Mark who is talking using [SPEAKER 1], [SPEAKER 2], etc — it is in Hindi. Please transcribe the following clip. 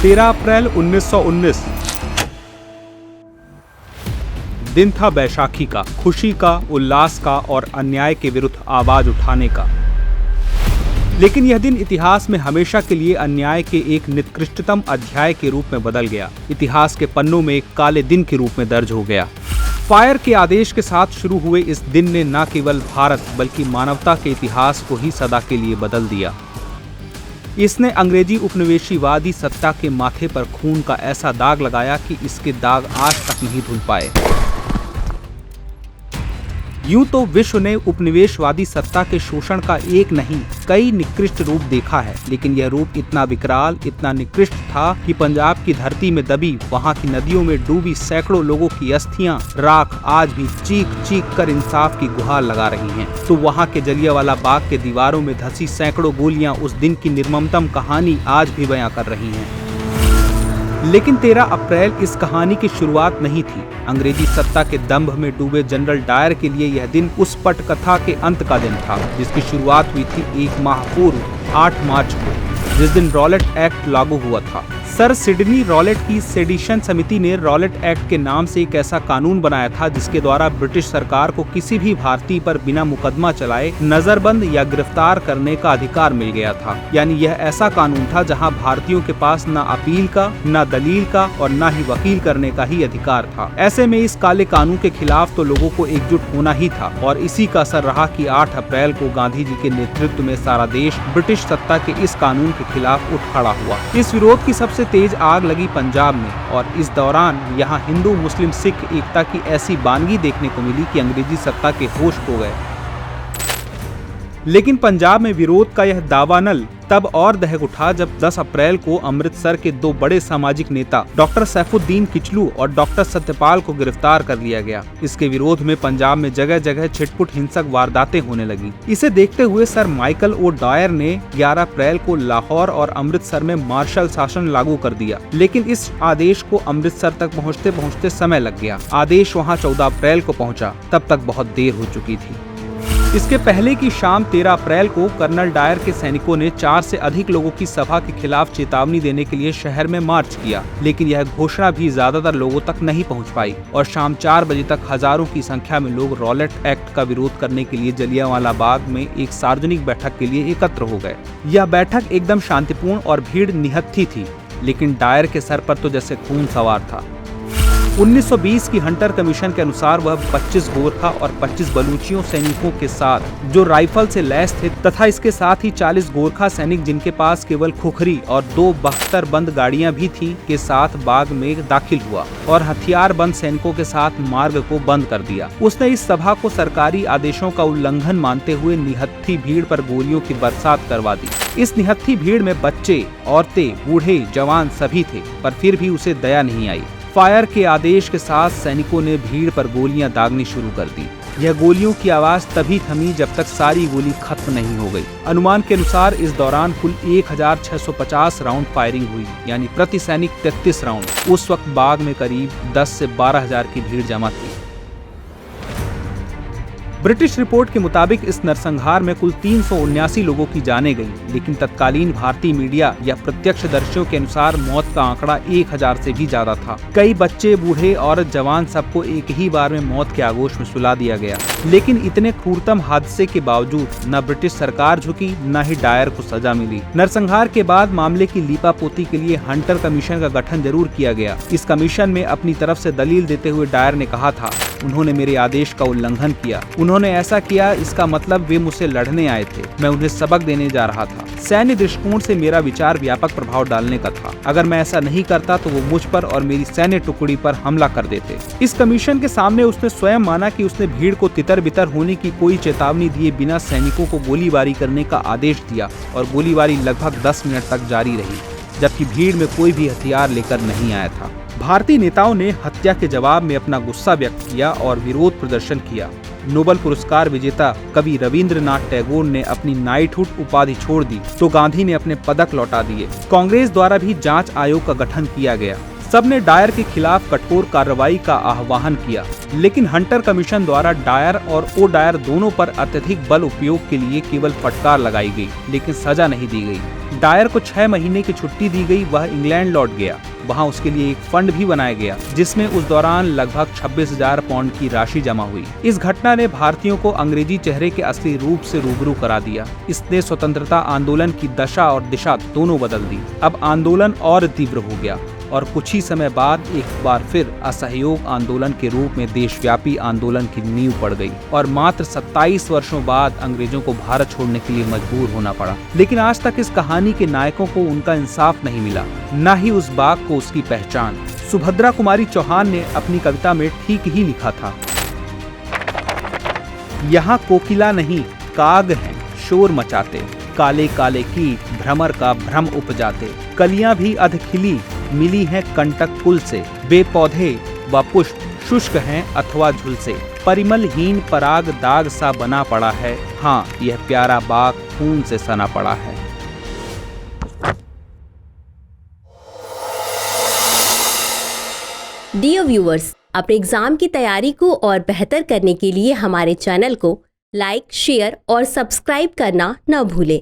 [SPEAKER 1] 13 अप्रैल 1919 दिन था बैसाखी का, खुशी का, उल्लास का और अन्याय के विरुद्ध आवाज उठाने का। लेकिन यह दिन इतिहास में हमेशा के लिए अन्याय के एक निकृष्टतम अध्याय के रूप में बदल गया। इतिहास के पन्नों में एक काले दिन के रूप में दर्ज हो गया। फायर के आदेश के साथ शुरू हुए इस दिन ने न केवल भारत बल्कि मानवता के इतिहास को ही सदा के लिए बदल दिया। इसने अंग्रेजी उपनिवेशीवादी सत्ता के माथे पर खून का ऐसा दाग लगाया कि इसके दाग आज तक नहीं धुल पाए। यूं तो विश्व ने उपनिवेशवादी सत्ता के शोषण का एक नहीं कई निकृष्ट रूप देखा है, लेकिन यह रूप इतना विकराल, इतना निकृष्ट था कि पंजाब की धरती में दबी, वहां की नदियों में डूबी सैकड़ों लोगों की अस्थियां, राख आज भी चीख चीख कर इंसाफ की गुहार लगा रही हैं। तो वहां के जलियांवाला बाग के दीवारों में धंसी सैकड़ों गोलियां उस दिन की निर्ममतम कहानी आज भी बयां कर रही हैं। लेकिन 13 अप्रैल इस कहानी की शुरुआत नहीं थी। अंग्रेजी सत्ता के दंभ में डूबे जनरल डायर के लिए यह दिन उस पटकथा के अंत का दिन था, जिसकी शुरुआत हुई थी एक माह पूर्व 8 मार्च को, जिस दिन रॉलेट एक्ट लागू हुआ था। सर सिडनी रॉलेट की सेडिशन समिति ने रॉलेट एक्ट के नाम से एक ऐसा कानून बनाया था जिसके द्वारा ब्रिटिश सरकार को किसी भी भारतीय पर बिना मुकदमा चलाए नजरबंद या गिरफ्तार करने का अधिकार मिल गया था। यानी यह ऐसा कानून था जहां भारतीयों के पास न अपील का, न दलील का और न ही वकील करने का ही अधिकार था। ऐसे में इस काले कानून के खिलाफ तो लोगों को एकजुट होना ही था और इसी का असर रहा कि 8 अप्रैल को गांधी जी के नेतृत्व में सारा देश ब्रिटिश सत्ता के इस कानून के खिलाफ उठ खड़ा हुआ। इस विरोध की सबसे तेज आग लगी पंजाब में और इस दौरान यहाँ हिंदू मुस्लिम सिख एकता की ऐसी बानगी देखने को मिली कि अंग्रेजी सत्ता के होश खो गए। लेकिन पंजाब में विरोध का यह दावानल तब और दहक उठा जब 10 अप्रैल को अमृतसर के 2 बड़े सामाजिक नेता डॉक्टर सैफुद्दीन किचलू और डॉक्टर सत्यपाल को गिरफ्तार कर लिया गया। इसके विरोध में पंजाब में जगह जगह छिटपुट हिंसक वारदातें होने लगी। इसे देखते हुए सर माइकल ओ डायर ने 11 अप्रैल को लाहौर और अमृतसर में मार्शल शासन लागू कर दिया। लेकिन इस आदेश को अमृतसर तक पहुँचते पहुँचते समय लग गया। आदेश वहाँ 14 अप्रैल को पहुँचा, तब तक बहुत देर हो चुकी थी। इसके पहले की शाम 13 अप्रैल को कर्नल डायर के सैनिकों ने 4 से अधिक लोगों की सभा के खिलाफ चेतावनी देने के लिए शहर में मार्च किया, लेकिन यह घोषणा भी ज्यादातर लोगों तक नहीं पहुंच पाई और शाम 4 बजे तक हजारों की संख्या में लोग रॉलेट एक्ट का विरोध करने के लिए जलियांवाला बाग में एक सार्वजनिक बैठक के लिए एकत्र हो गए। यह बैठक एकदम शांतिपूर्ण और भीड़ निहत्थी थी, लेकिन डायर के सर पर तो जैसे खून सवार था। 1920 की हंटर कमीशन के अनुसार वह 25 गोरखा और 25 बलूचियों सैनिकों के साथ जो राइफल से लैस थे तथा इसके साथ ही 40 गोरखा सैनिक जिनके पास केवल खुखरी और 2 बख्तर बंद गाड़ियां भी थीं के साथ बाग में दाखिल हुआ और हथियार बंद सैनिकों के साथ मार्ग को बंद कर दिया। उसने इस सभा को सरकारी आदेशों का उल्लंघन मानते हुए निहत्थी भीड़ पर गोलियों की बरसात करवा दी। इस निहत्थी भीड़ में बच्चे, औरतें, बूढ़े, जवान सभी थे, पर फिर भी उसे दया नहीं आई। फायर के आदेश के साथ सैनिकों ने भीड़ पर गोलियां दागनी शुरू कर दी। यह गोलियों की आवाज तभी थमी जब तक सारी गोली खत्म नहीं हो गई। अनुमान के अनुसार इस दौरान कुल 1650 राउंड फायरिंग हुई, यानी प्रति सैनिक 33 राउंड। उस वक्त बाग में करीब 10 से 12,000 की भीड़ जमा थी। ब्रिटिश रिपोर्ट के मुताबिक इस नरसंहार में कुल 379 लोगों की जानें गईं, लेकिन तत्कालीन भारतीय मीडिया या प्रत्यक्षदर्शियों के अनुसार मौत का आंकड़ा 1000 से भी ज्यादा था। कई बच्चे, बूढ़े और जवान सबको एक ही बार में मौत के आगोश में सुला दिया गया। लेकिन इतने क्रूरतम हादसे के बावजूद न ब्रिटिश सरकार झुकी, न ही डायर को सजा मिली। नरसंहार के बाद मामले की लीपापोती के लिए हंटर कमीशन का गठन जरूर किया गया। इस कमीशन में अपनी तरफ से दलील देते हुए डायर ने कहा था, उन्होंने मेरे आदेश का उल्लंघन किया। उन्होंने ऐसा किया, इसका मतलब वे मुझसे लड़ने आए थे, मैं उन्हें सबक देने जा रहा था। सैन्य दृष्टिकोण से मेरा विचार व्यापक प्रभाव डालने का था। अगर मैं ऐसा नहीं करता तो वो मुझ पर और मेरी सैन्य टुकड़ी पर हमला कर देते। इस कमीशन के सामने उसने स्वयं माना कि उसने भीड़ को तितर बितर होने की कोई चेतावनी दिए बिना सैनिकों को गोलीबारी करने का आदेश दिया और गोलीबारी लगभग 10 मिनट तक जारी रही, जबकि भीड़ में कोई भी हथियार लेकर नहीं आया था। भारतीय नेताओं ने हत्या के जवाब में अपना गुस्सा व्यक्त किया और विरोध प्रदर्शन किया। नोबेल पुरस्कार विजेता कवि रविंद्रनाथ टैगोर ने अपनी नाइटहुड उपाधि छोड़ दी तो गांधी ने अपने पदक लौटा दिए। कांग्रेस द्वारा भी जांच आयोग का गठन किया गया। सबने डायर के खिलाफ कठोर कार्रवाई का आह्वान किया, लेकिन हंटर कमीशन द्वारा डायर और ओ डायर दोनों पर अत्यधिक बल उपयोग के लिए केवल फटकार लगाई गई, लेकिन सजा नहीं दी गई। डायर को 6 महीने की छुट्टी दी गई, वह इंग्लैंड लौट गया। वहां उसके लिए एक फंड भी बनाया गया जिसमें उस दौरान लगभग 26,000 पाउंड की राशि जमा हुई। इस घटना ने भारतीयों को अंग्रेजी चेहरे के असली रूप से रूबरू करा दिया। इसने स्वतंत्रता आंदोलन की दशा और दिशा दोनों बदल दी। अब आंदोलन और तीव्र हो गया और कुछ ही समय बाद एक बार फिर असहयोग आंदोलन के रूप में देशव्यापी आंदोलन की नींव पड़ गई और मात्र 27 वर्षों बाद अंग्रेजों को भारत छोड़ने के लिए मजबूर होना पड़ा। लेकिन आज तक इस कहानी के नायकों को उनका इंसाफ नहीं मिला, न ही उस बाग को उसकी पहचान। सुभद्रा कुमारी चौहान ने अपनी कविता में ठीक ही लिखा था, यहाँ कोकिला नहीं काग हैं शोर मचाते, काले काले कीट भ्रमर का भ्रम उपजाते, कलियां भी अध खिली मिली हैं कंटक कुल से, वे पौधे व पुष्प शुष्क हैं अथवा झुलसे, परिमलहीन पराग दाग सा बना पड़ा है, हाँ यह प्यारा बाग खून से सना पड़ा है।
[SPEAKER 2] डियर व्यूअर्स, अपने एग्जाम की तैयारी को और बेहतर करने के लिए हमारे चैनल को लाइक, शेयर और सब्सक्राइब करना न भूलें।